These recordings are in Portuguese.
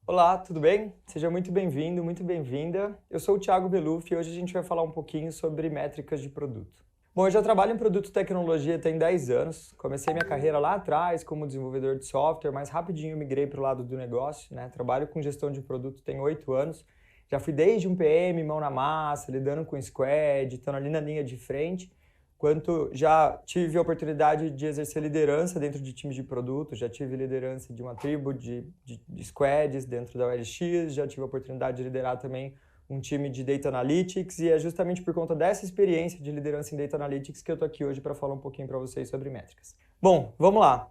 Olá, tudo bem? Seja muito bem-vindo, muito bem-vinda. Eu sou o Thiago Belufi e hoje a gente vai falar um pouquinho sobre métricas de produto. Bom, eu já trabalho em produto e tecnologia tem 10 anos. Comecei minha carreira lá atrás como desenvolvedor de software, mas rapidinho eu migrei para o lado do negócio, né? Trabalho com gestão de produto tem 8 anos. Já fui desde um PM, mão na massa, lidando com squad, estando ali na linha de frente, quanto já tive a oportunidade de exercer liderança dentro de times de produto, já tive liderança de uma tribo de squads dentro da OLX, já tive a oportunidade de liderar também um time de Data Analytics e é justamente por conta dessa experiência de liderança em Data Analytics que eu estou aqui hoje para falar um pouquinho para vocês sobre métricas. Bom, vamos lá.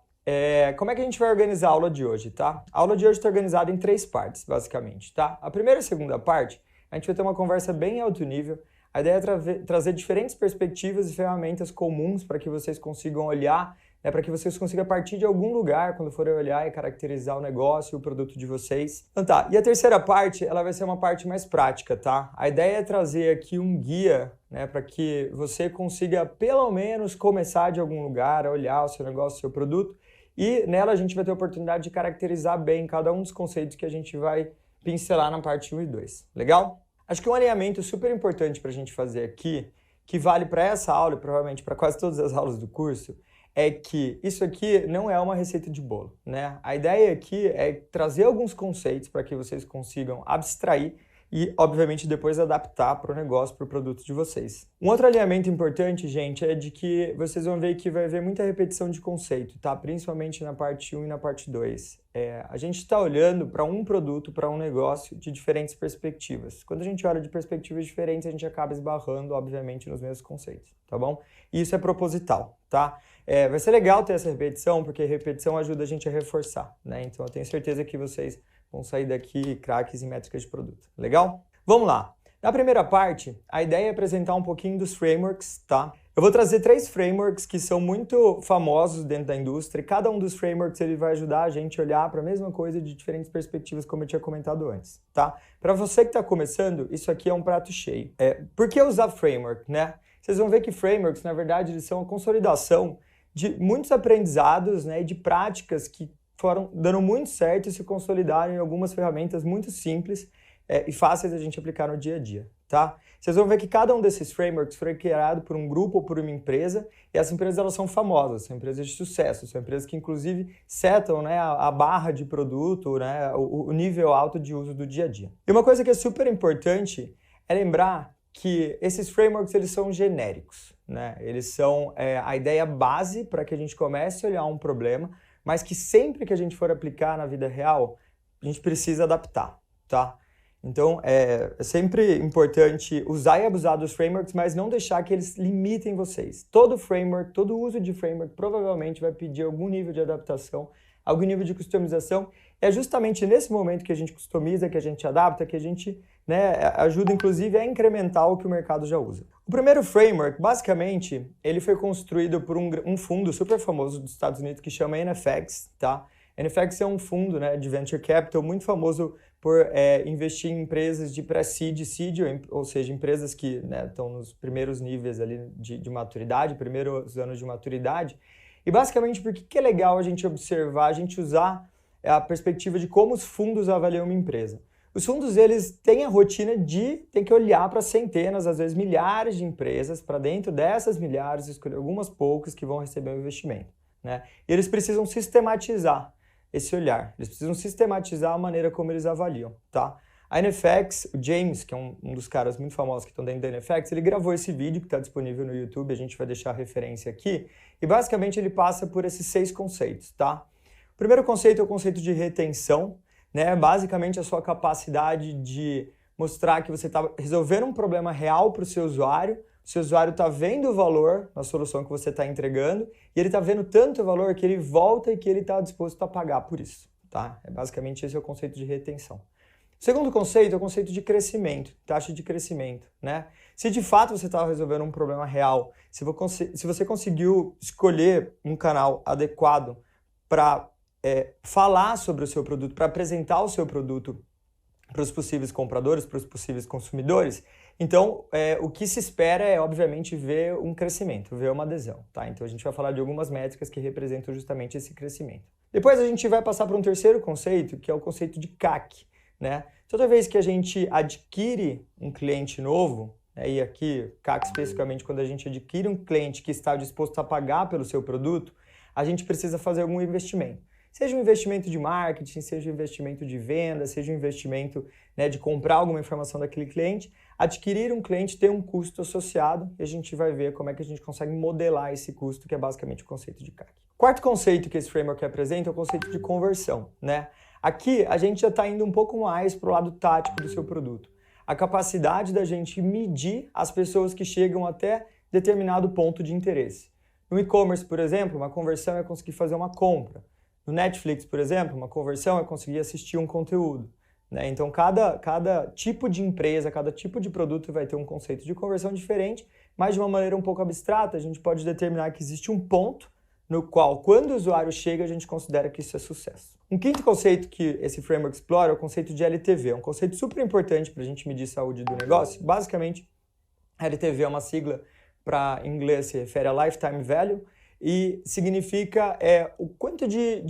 Como é que a gente vai organizar a aula de hoje, tá? A aula de hoje está organizada em 3 partes, basicamente, tá? A primeira e a segunda parte, a gente vai ter uma conversa bem alto nível. A ideia é trazer diferentes perspectivas e ferramentas comuns para que vocês consigam olhar, né, para que vocês consigam partir de algum lugar quando forem olhar e caracterizar o negócio e o produto de vocês. Então tá, e a terceira parte, ela vai ser uma parte mais prática, tá? A ideia é trazer aqui um guia, né, para que você consiga pelo menos começar de algum lugar a olhar o seu negócio, o seu produto, e nela a gente vai ter a oportunidade de caracterizar bem cada um dos conceitos que a gente vai pincelar na parte 1 e 2. Legal? Acho que um alinhamento super importante para a gente fazer aqui, que vale para essa aula e provavelmente para quase todas as aulas do curso, é que isso aqui não é uma receita de bolo, né? A ideia aqui é trazer alguns conceitos para que vocês consigam abstrair e, obviamente, depois adaptar para o negócio, para o produto de vocês. Um outro alinhamento importante, gente, é de que vocês vão ver que vai haver muita repetição de conceito, tá? Principalmente na parte 1 e na parte 2. A gente está olhando para um produto, para um negócio de diferentes perspectivas. Quando a gente olha de perspectivas diferentes, a gente acaba esbarrando, obviamente, nos mesmos conceitos, tá bom? E isso é proposital, tá? Vai ser legal ter essa repetição, porque repetição ajuda a gente a reforçar, né? Então eu tenho certeza que vocês vão sair daqui craques em métricas de produto. Legal? Vamos lá. Na primeira parte, a ideia é apresentar um pouquinho dos frameworks, tá? Eu vou trazer 3 frameworks que são muito famosos dentro da indústria e cada um dos frameworks ele vai ajudar a gente a olhar para a mesma coisa de diferentes perspectivas, como eu tinha comentado antes, tá? Para você que está começando, isso aqui é um prato cheio. Por que usar framework, né? Vocês vão ver que frameworks, na verdade, eles são a consolidação de muitos aprendizados, né, e de práticas que foram dando muito certo e se consolidaram em algumas ferramentas muito simples e fáceis a gente aplicar no dia a dia, tá? Vocês vão ver que cada um desses frameworks foi criado por um grupo ou por uma empresa e essas empresas elas são famosas, são empresas de sucesso, são empresas que inclusive setam, né, a barra de produto, né, o nível alto de uso do dia a dia. E uma coisa que é super importante é lembrar que esses frameworks eles são genéricos, né? Eles são a ideia base para que a gente comece a olhar um problema, mas que sempre que a gente for aplicar na vida real, a gente precisa adaptar, tá? Então, é sempre importante usar e abusar dos frameworks, mas não deixar que eles limitem vocês. Todo framework, todo uso de framework provavelmente vai pedir algum nível de adaptação, algum nível de customização. É justamente nesse momento que a gente customiza, que a gente adapta, que a gente, né, ajuda inclusive a incrementar o que o mercado já usa. O primeiro framework, basicamente, ele foi construído por um fundo super famoso dos Estados Unidos que chama NFX, tá? NFX é um fundo, né, de venture capital muito famoso por investir em empresas de pré-seed, seed, ou seja, empresas que, né, estão nos primeiros níveis ali de maturidade, primeiros anos de maturidade. E basicamente, por que é legal a gente observar, a gente usar a perspectiva de como os fundos avaliam uma empresa? Os fundos, eles têm a rotina de ter que olhar para centenas, às vezes milhares de empresas, para dentro dessas milhares, escolher algumas poucas que vão receber um investimento, né? E eles precisam sistematizar esse olhar, eles precisam sistematizar a maneira como eles avaliam, tá? A NFX, o James, que é um dos caras muito famosos que estão dentro da NFX, ele gravou esse vídeo que está disponível no YouTube, a gente vai deixar a referência aqui, e basicamente ele passa por esses 6 conceitos, tá? O primeiro conceito é o conceito de retenção, né? Basicamente a sua capacidade de mostrar que você está resolvendo um problema real para o seu usuário está vendo o valor na solução que você está entregando e ele está vendo tanto o valor que ele volta e que ele está disposto a pagar por isso, tá? Basicamente esse é o conceito de retenção. O segundo conceito é o conceito de crescimento, taxa de crescimento, né? Se de fato você está resolvendo um problema real, se você conseguiu escolher um canal adequado para falar sobre o seu produto, para apresentar o seu produto para os possíveis compradores, para os possíveis consumidores, então o que se espera é, obviamente, ver um crescimento, ver uma adesão, tá? Então a gente vai falar de algumas métricas que representam justamente esse crescimento. Depois a gente vai passar para um terceiro conceito, que é o conceito de CAC, né? Toda vez que a gente adquire um cliente novo, e aqui, CAC especificamente, quando a gente adquire um cliente que está disposto a pagar pelo seu produto, a gente precisa fazer algum investimento. Seja um investimento de marketing, seja um investimento de venda, seja um investimento, né, de comprar alguma informação daquele cliente, adquirir um cliente tem um custo associado e a gente vai ver como é que a gente consegue modelar esse custo, que é basicamente o conceito de CAC. Quarto conceito que esse framework apresenta é o conceito de conversão, né? Aqui a gente já está indo um pouco mais para o lado tático do seu produto. A capacidade da gente medir as pessoas que chegam até determinado ponto de interesse. No e-commerce, por exemplo, uma conversão é conseguir fazer uma compra. No Netflix, por exemplo, uma conversão é conseguir assistir um conteúdo, né? Então, cada tipo de empresa, cada tipo de produto vai ter um conceito de conversão diferente, mas de uma maneira um pouco abstrata, a gente pode determinar que existe um ponto no qual, quando o usuário chega, a gente considera que isso é sucesso. Um quinto conceito que esse framework explora é o conceito de LTV, um conceito super importante para a gente medir a saúde do negócio. Basicamente, LTV é uma sigla para, em inglês, se refere a Lifetime Value, e significa o quanto de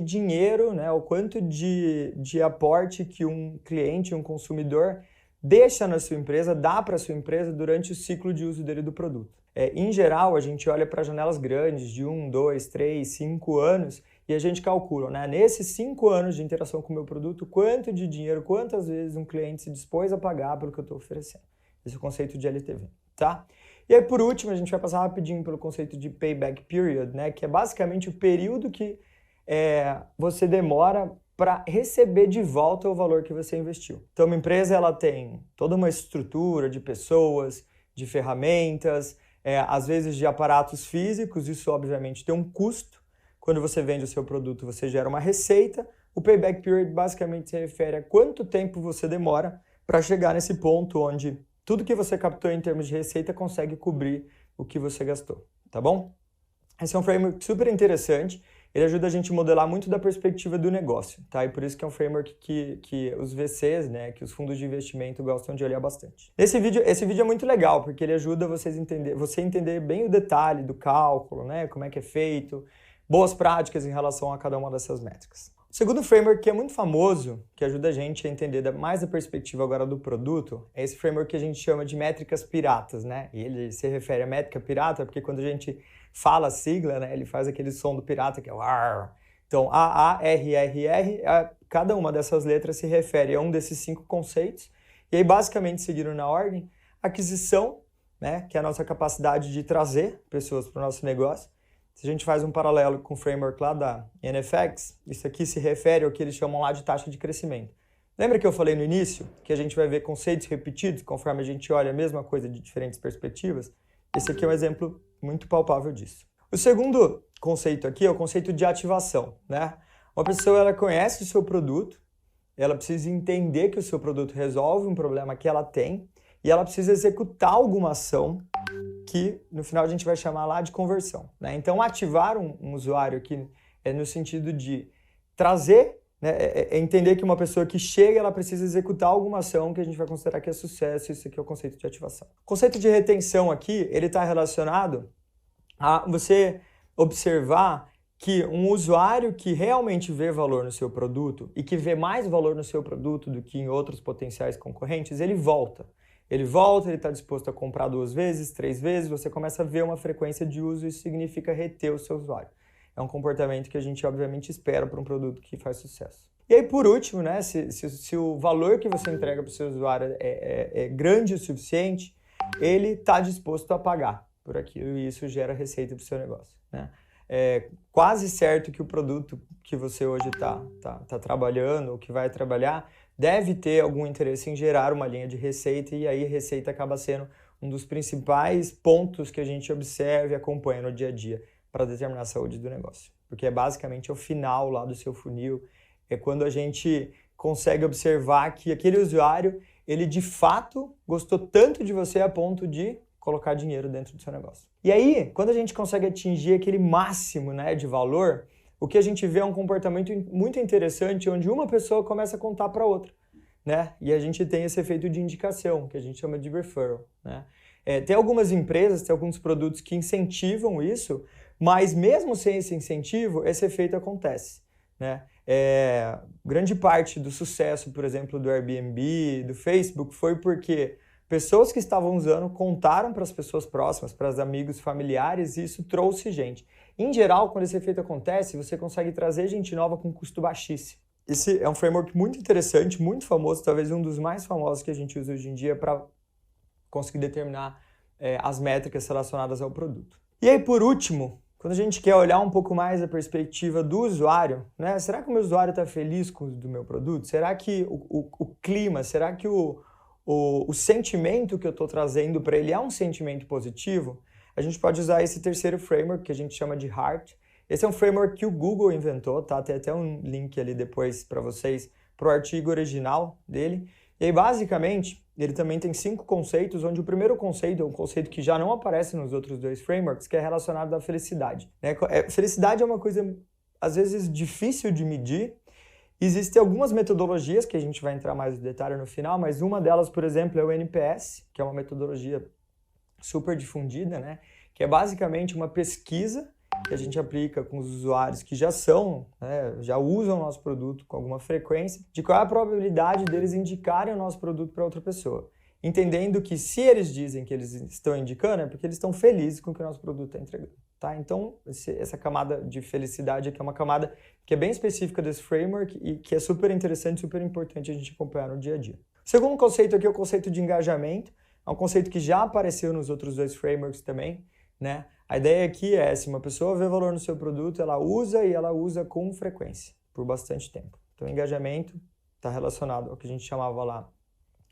dinheiro, né, o quanto de aporte que um cliente, um consumidor, deixa na sua empresa, dá para a sua empresa durante o ciclo de uso dele do produto. Em geral, a gente olha para janelas grandes de 1, 2, 3, 5 anos e a gente calcula, né, nesses 5 anos de interação com o meu produto, quanto de dinheiro, quantas vezes um cliente se dispôs a pagar pelo que eu estou oferecendo. Esse é o conceito de LTV, tá? E aí, por último, a gente vai passar rapidinho pelo conceito de payback period, né, que é basicamente o período que você demora para receber de volta o valor que você investiu. Então, uma empresa ela tem toda uma estrutura de pessoas, de ferramentas, às vezes de aparatos físicos, isso obviamente tem um custo. Quando você vende o seu produto, você gera uma receita. O payback period basicamente se refere a quanto tempo você demora para chegar nesse ponto onde tudo que você captou em termos de receita consegue cobrir o que você gastou, tá bom? Esse é um framework super interessante, ele ajuda a gente a modelar muito da perspectiva do negócio, tá? E por isso que é um framework que os VCs, né, que os fundos de investimento gostam de olhar bastante. Esse vídeo é muito legal, porque ele ajuda você a entender bem o detalhe do cálculo, né, como é que é feito, boas práticas em relação a cada uma dessas métricas. O segundo framework que é muito famoso, que ajuda a gente a entender mais a perspectiva agora do produto, é esse framework que a gente chama de métricas piratas, né? E ele se refere à métrica pirata porque quando a gente fala a sigla, né, ele faz aquele som do pirata que é o ARR. Então, AARRR, cada uma dessas letras se refere a um desses 5 conceitos. E aí, basicamente, seguindo na ordem, aquisição, né, que é a nossa capacidade de trazer pessoas para o nosso negócio. Se a gente faz um paralelo com o framework lá da NFX, isso aqui se refere ao que eles chamam lá de taxa de crescimento. Lembra que eu falei no início que a gente vai ver conceitos repetidos conforme a gente olha a mesma coisa de diferentes perspectivas? Esse aqui é um exemplo muito palpável disso. O segundo conceito aqui é o conceito de ativação, né? Uma pessoa ela conhece o seu produto, ela precisa entender que o seu produto resolve um problema que ela tem e ela precisa executar alguma ação que no final a gente vai chamar lá de conversão, né? Então, ativar um usuário aqui é no sentido de trazer, né, entender que uma pessoa que chega, ela precisa executar alguma ação que a gente vai considerar que é sucesso. Isso aqui é o conceito de ativação. O conceito de retenção aqui, ele está relacionado a você observar que um usuário que realmente vê valor no seu produto e que vê mais valor no seu produto do que em outros potenciais concorrentes, ele volta. Ele volta, ele está disposto a comprar 2 vezes, 3 vezes, você começa a ver uma frequência de uso e isso significa reter o seu usuário. É um comportamento que a gente obviamente espera para um produto que faz sucesso. E aí, por último, né, se o valor que você entrega para o seu usuário é grande o suficiente, ele está disposto a pagar por aquilo e isso gera receita para o seu negócio, né? É quase certo que o produto que você hoje tá trabalhando ou que vai trabalhar deve ter algum interesse em gerar uma linha de receita e aí a receita acaba sendo um dos principais pontos que a gente observa e acompanha no dia a dia para determinar a saúde do negócio. Porque é basicamente o final lá do seu funil, é quando a gente consegue observar que aquele usuário, ele de fato gostou tanto de você a ponto de colocar dinheiro dentro do seu negócio. E aí, quando a gente consegue atingir aquele máximo, né, de valor, o que a gente vê é um comportamento muito interessante onde uma pessoa começa a contar para outra, né? E a gente tem esse efeito de indicação, que a gente chama de referral, né? Tem algumas empresas, tem alguns produtos que incentivam isso, Mas mesmo sem esse incentivo, esse efeito acontece, né? Grande parte do sucesso, por exemplo, do Airbnb, do Facebook, foi porque pessoas que estavam usando contaram para as pessoas próximas, para os amigos, familiares, e isso trouxe gente. Em geral, quando esse efeito acontece, você consegue trazer gente nova com custo baixíssimo. Esse é um framework muito interessante, muito famoso, talvez um dos mais famosos que a gente usa hoje em dia para conseguir determinar as métricas relacionadas ao produto. E aí, por último, quando a gente quer olhar um pouco mais a perspectiva do usuário, né? Será que o meu usuário está feliz com o meu produto? Será que o clima, será que o sentimento que eu estou trazendo para ele é um sentimento positivo? A gente pode usar esse terceiro framework que a gente chama de HEART. Esse é um framework que o Google inventou, tá? Tem até um link ali depois para vocês, para o artigo original dele. E aí, basicamente, ele também tem 5 conceitos, onde o primeiro conceito é um conceito que já não aparece nos outros 2 frameworks, que é relacionado à felicidade, né? Felicidade é uma coisa, às vezes, difícil de medir. Existem algumas metodologias, que a gente vai entrar mais no detalhe no final, mas uma delas, por exemplo, é o NPS, que é uma metodologia super difundida, né? Que é basicamente uma pesquisa que a gente aplica com os usuários que já são, né, já usam o nosso produto com alguma frequência, de qual é a probabilidade deles indicarem o nosso produto para outra pessoa. Entendendo que se eles dizem que eles estão indicando, é porque eles estão felizes com o que o nosso produto está entregando. Tá? Então, essa camada de felicidade aqui é uma camada que é bem específica desse framework e que é super interessante, super importante a gente acompanhar no dia a dia. O segundo conceito aqui é o conceito de engajamento. É um conceito que já apareceu nos outros 2 frameworks também, né? A ideia aqui é, se uma pessoa vê valor no seu produto, ela usa e ela usa com frequência, por bastante tempo. Então, engajamento está relacionado ao que a gente chamava lá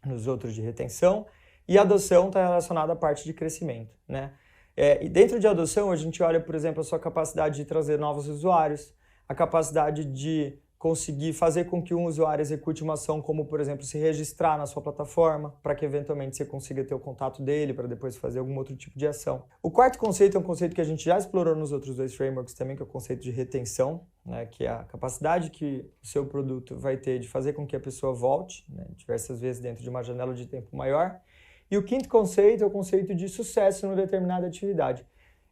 nos outros de retenção, e adoção está relacionada à parte de crescimento, né? E dentro de adoção, a gente olha, por exemplo, a sua capacidade de trazer novos usuários, a capacidade de conseguir fazer com que um usuário execute uma ação como, por exemplo, se registrar na sua plataforma, para que eventualmente você consiga ter o contato dele para depois fazer algum outro tipo de ação. O quarto conceito é um conceito que a gente já explorou nos outros 2 frameworks também, que é o conceito de retenção, né, que é a capacidade que o seu produto vai ter de fazer com que a pessoa volte, né, diversas vezes dentro de uma janela de tempo maior. E o quinto conceito é o conceito de sucesso em uma determinada atividade.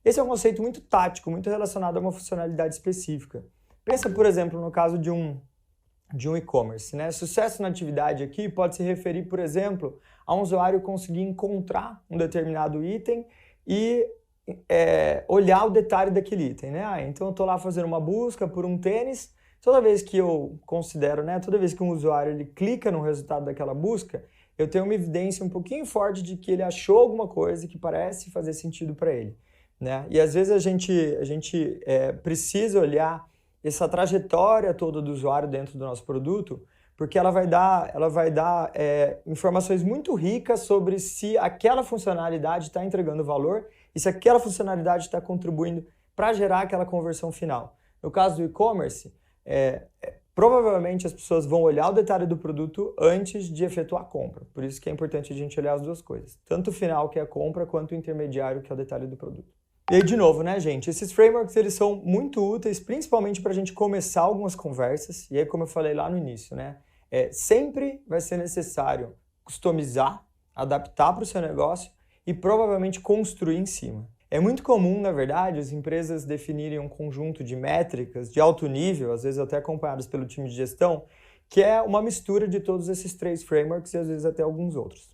Esse é um conceito muito tático, muito relacionado a uma funcionalidade específica. Pensa, por exemplo, no caso de um e-commerce, né? Sucesso na atividade aqui pode se referir, por exemplo, a um usuário conseguir encontrar um determinado item e olhar o detalhe daquele item, né? Então eu estou lá fazendo uma busca por um tênis, toda vez que eu considero, né? Toda vez que um usuário ele clica no resultado daquela busca, eu tenho uma evidência um pouquinho forte de que ele achou alguma coisa que parece fazer sentido para ele, né? E às vezes a gente precisa olhar essa trajetória toda do usuário dentro do nosso produto, porque ela vai dar informações muito ricas sobre se aquela funcionalidade está entregando valor e se aquela funcionalidade está contribuindo para gerar aquela conversão final. No caso do e-commerce, provavelmente as pessoas vão olhar o detalhe do produto antes de efetuar a compra. Por isso que é importante a gente olhar as duas coisas. Tanto o final, que é a compra, quanto o intermediário, que é o detalhe do produto. E aí, de novo, né, gente? Esses frameworks, eles são muito úteis, principalmente para a gente começar algumas conversas. E aí, como eu falei lá no início, né? Sempre vai ser necessário customizar, adaptar para o seu negócio e provavelmente construir em cima. É muito comum, na verdade, as empresas definirem um conjunto de métricas de alto nível, às vezes até acompanhadas pelo time de gestão, que é uma mistura de todos esses 3 frameworks e às vezes até alguns outros.